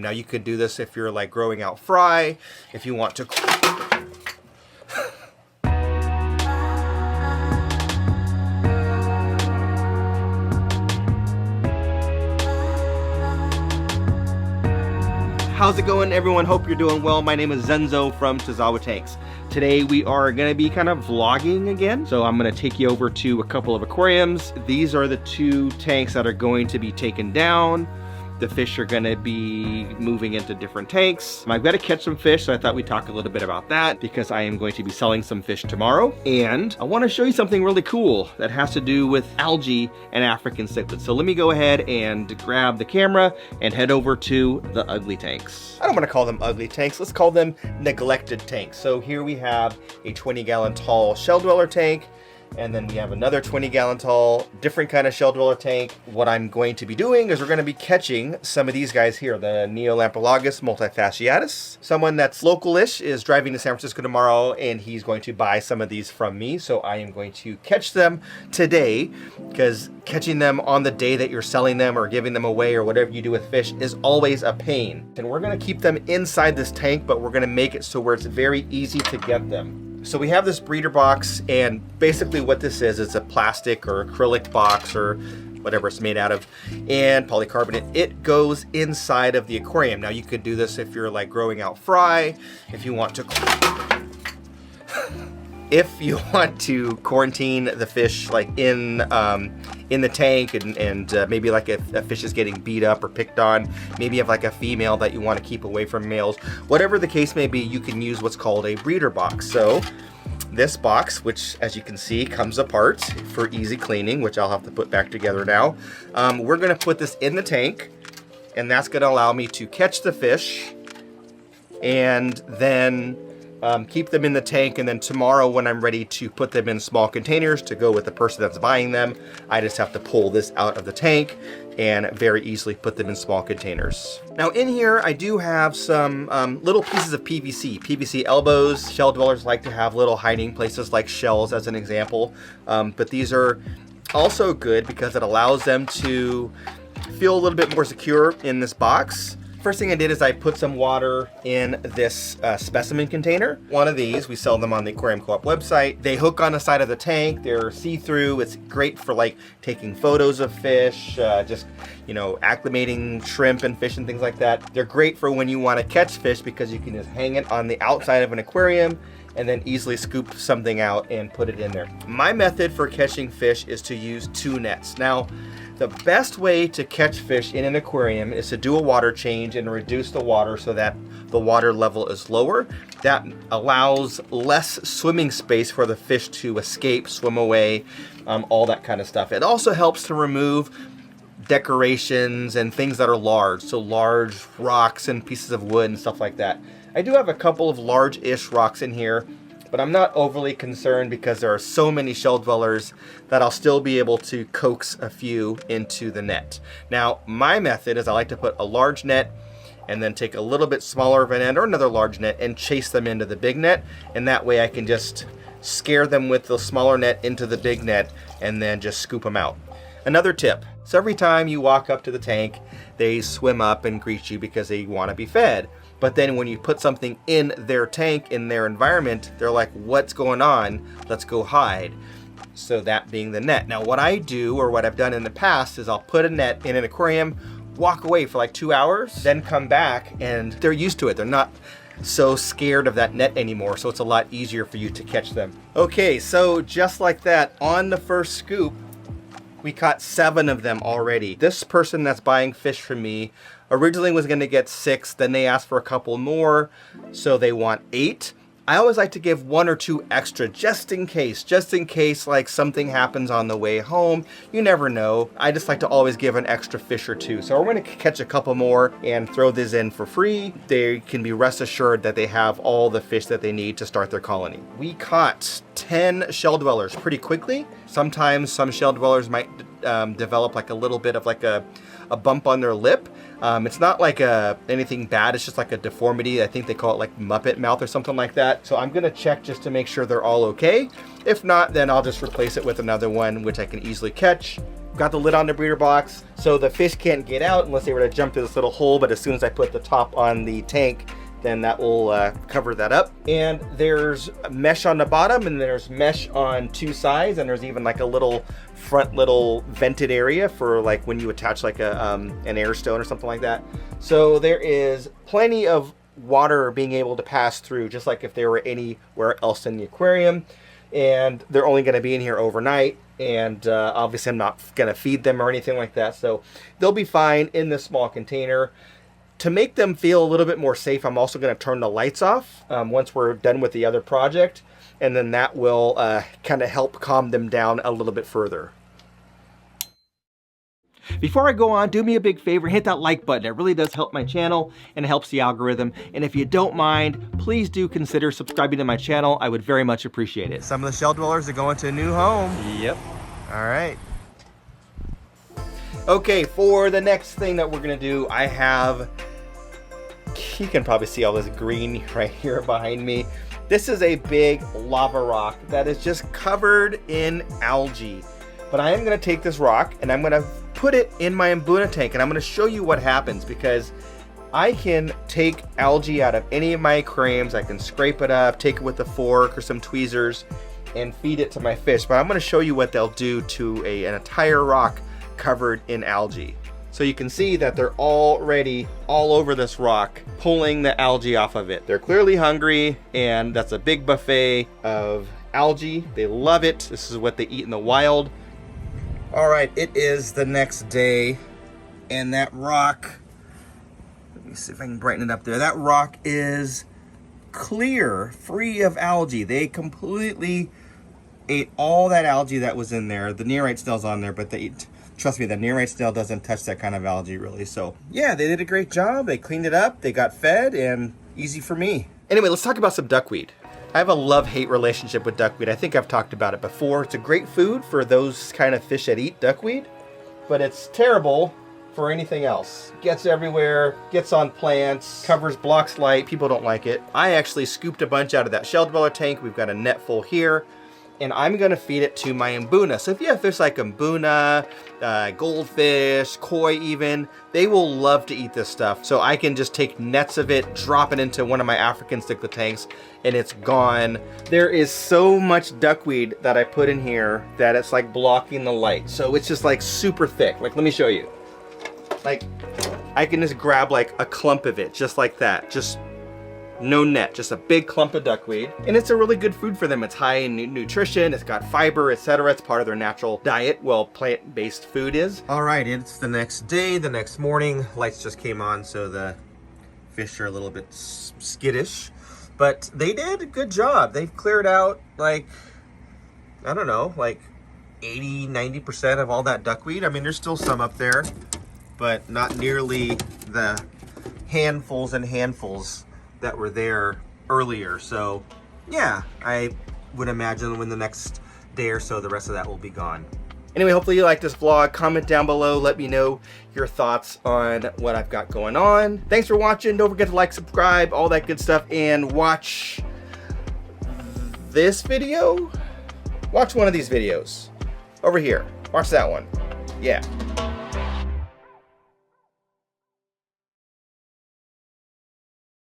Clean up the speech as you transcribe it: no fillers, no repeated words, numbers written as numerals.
Now you could do this if you're like growing out fry, if you want to. How's it going, everyone? Hope you're doing well. My name is Zenzo from Tazawa Tanks. Today we are going to be kind of vlogging again. So I'm going to take you over to a couple of aquariums. These are the two tanks that are going to be taken down. The fish are going to be moving into different tanks. I've got to catch some fish, so I thought we'd talk a little bit about that because I am going to be selling some fish tomorrow. And I want to show you something really cool that has to do with algae and African cichlids. So let me go ahead and grab the camera and head over to the ugly tanks. I don't want to call them ugly tanks. Let's call them neglected tanks. So here we have a 20-gallon tall shell dweller tank. And then we have another 20-gallon tall, different kind of shell dweller tank. What I'm going to be doing is we're going to be catching some of these guys here, the Neolampologus multifasciatus. Someone that's local-ish is driving to San Francisco tomorrow, and he's going to buy some of these from me. So I am going to catch them today, because catching them on the day that you're selling them or giving them away or whatever you do with fish is always a pain. And we're going to keep them inside this tank, but we're going to make it so where it's very easy to get them. So we have this breeder box, and basically what this is a plastic or acrylic box or whatever it's made out of, and polycarbonate. It goes inside of the aquarium. Now you could do this if you're like growing out fry, if you want to quarantine the fish like in the tank, and maybe like if a fish is getting beat up or picked on, maybe you have like a female that you want to keep away from males. Whatever the case may be, you can use what's called a breeder box. So this box, which as you can see comes apart for easy cleaning, which I'll have to put back together now, we're going to put this in the tank, and that's going to allow me to catch the fish and then keep them in the tank. And then tomorrow when I'm ready to put them in small containers to go with the person that's buying them, I just have to pull this out of the tank and very easily put them in small containers. Now in here I do have some little pieces of PVC elbows. Shell dwellers like to have little hiding places like shells as an example, but these are also good because it allows them to feel a little bit more secure in this box. First thing I did is I put some water in this specimen container. One of these, we sell them on the Aquarium Co-op website. They hook on the side of the tank. They're see-through. It's great for like taking photos of fish, just, you know, acclimating shrimp and fish and things like that. They're great for when you want to catch fish because you can just hang it on the outside of an aquarium and then easily scoop something out and put it in there. My method for catching fish is to use 2 nets. Now, the best way to catch fish in an aquarium is to do a water change and reduce the water so that the water level is lower. That allows less swimming space for the fish to escape, swim away, all that kind of stuff. It also helps to remove decorations and things that are large, so large rocks and pieces of wood and stuff like that. I do have a couple of large-ish rocks in here, but I'm not overly concerned because there are so many shell dwellers that I'll still be able to coax a few into the net. Now, my method is I like to put a large net and then take a little bit smaller of a net or another large net and chase them into the big net, and that way I can just scare them with the smaller net into the big net and then just scoop them out. Another tip, so every time you walk up to the tank, they swim up and greet you because they want to be fed. But then when you put something in their tank, in their environment, they're like, what's going on? Let's go hide. So that being the net. Now what I do, or what I've done in the past, is I'll put a net in an aquarium, walk away for like 2 hours, then come back, and they're used to it. They're not so scared of that net anymore, so it's a lot easier for you to catch them. Okay, so just like that, on the first scoop, we caught 7 of them already. This person that's buying fish from me originally was going to get 6, then they asked for a couple more, so they want 8. I always like to give 1 or 2 extra just in case like something happens on the way home. You never know. I just like to always give an extra fish or 2. So we're going to catch a couple more and throw this in for free. They can be rest assured that they have all the fish that they need to start their colony. We caught 10 shell dwellers pretty quickly. Sometimes some shell dwellers might develop like a little bit of like a bump on their lip. It's not like anything bad, it's just like a deformity. I think they call it like Muppet mouth or something like that. So I'm gonna check just to make sure they're all okay. If not, then I'll just replace it with another one, which I can easily catch got the lid on the breeder box, so the fish can't get out unless they were to jump through this little hole, but as soon as I put the top on the tank, then that will cover that up. And there's mesh on the bottom, and there's mesh on 2 sides, and there's even like a little front little vented area for like when you attach like an air stone or something like that. So there is plenty of water being able to pass through, just like if they were anywhere else in the aquarium. And they're only going to be in here overnight, and obviously I'm not going to feed them or anything like that, so they'll be fine in this small container. To make them feel a little bit more safe, I'm also going to turn the lights off once we're done with the other project, and then that will kind of help calm them down a little bit further. Before I go on, do me a big favor, hit that like button. It really does help my channel and it helps the algorithm. And if you don't mind, please do consider subscribing to my channel. I would very much appreciate it. Some of the shell dwellers are going to a new home. Yep. All right. Okay, for the next thing that we're gonna do, I have, you can probably see all this green right here behind me. This is a big lava rock that is just covered in algae. But I am gonna take this rock and I'm gonna put it in my mbuna tank, and I'm gonna show you what happens, because I can take algae out of any of my aquariums. I can scrape it up, take it with a fork or some tweezers, and feed it to my fish. But I'm gonna show you what they'll do to an entire rock covered in algae. So you can see that they're already all over this rock, pulling the algae off of it. They're clearly hungry, and that's a big buffet of algae. They love it. This is what they eat in the wild. All right, it is the next day, and that rock, let me see if I can brighten it up there. That rock is clear, free of algae. They completely ate all that algae that was in there. The nearite snail's on there, but trust me, the nearite snail doesn't touch that kind of algae really. So yeah, they did a great job. They cleaned it up, they got fed, and easy for me. Anyway, let's talk about some duckweed. I have a love-hate relationship with duckweed. I think I've talked about it before. It's a great food for those kind of fish that eat duckweed, but it's terrible for anything else. Gets everywhere, gets on plants, blocks light. People don't like it. I actually scooped a bunch out of that shell dweller tank. We've got a net full here, and I'm gonna feed it to my mbuna. So if you have fish like mbuna, goldfish, koi even, they will love to eat this stuff. So I can just take nets of it, drop it into one of my African cichlid tanks, and it's gone. There is so much duckweed that I put in here that it's like blocking the light. So it's just like super thick. Like, let me show you. Like, I can just grab like a clump of it, just like that. Just no net, just a big clump of duckweed. And it's a really good food for them. It's high in nutrition, it's got fiber, etc. It's part of their natural diet, well, plant-based food is. All right, it's the next day, the next morning. Lights just came on, so the fish are a little bit skittish. But they did a good job. They've cleared out like, I don't know, like 80, 90% of all that duckweed. I mean, there's still some up there, but not nearly the handfuls and handfuls that were there earlier. So yeah, I would imagine when the next day or so, the rest of that will be gone. Anyway, hopefully you like this vlog. Comment down below, let me know your thoughts on what I've got going on. Thanks for watching. Don't forget to like, subscribe, all that good stuff, and watch this video. Watch one of these videos over here. Watch that one. Yeah.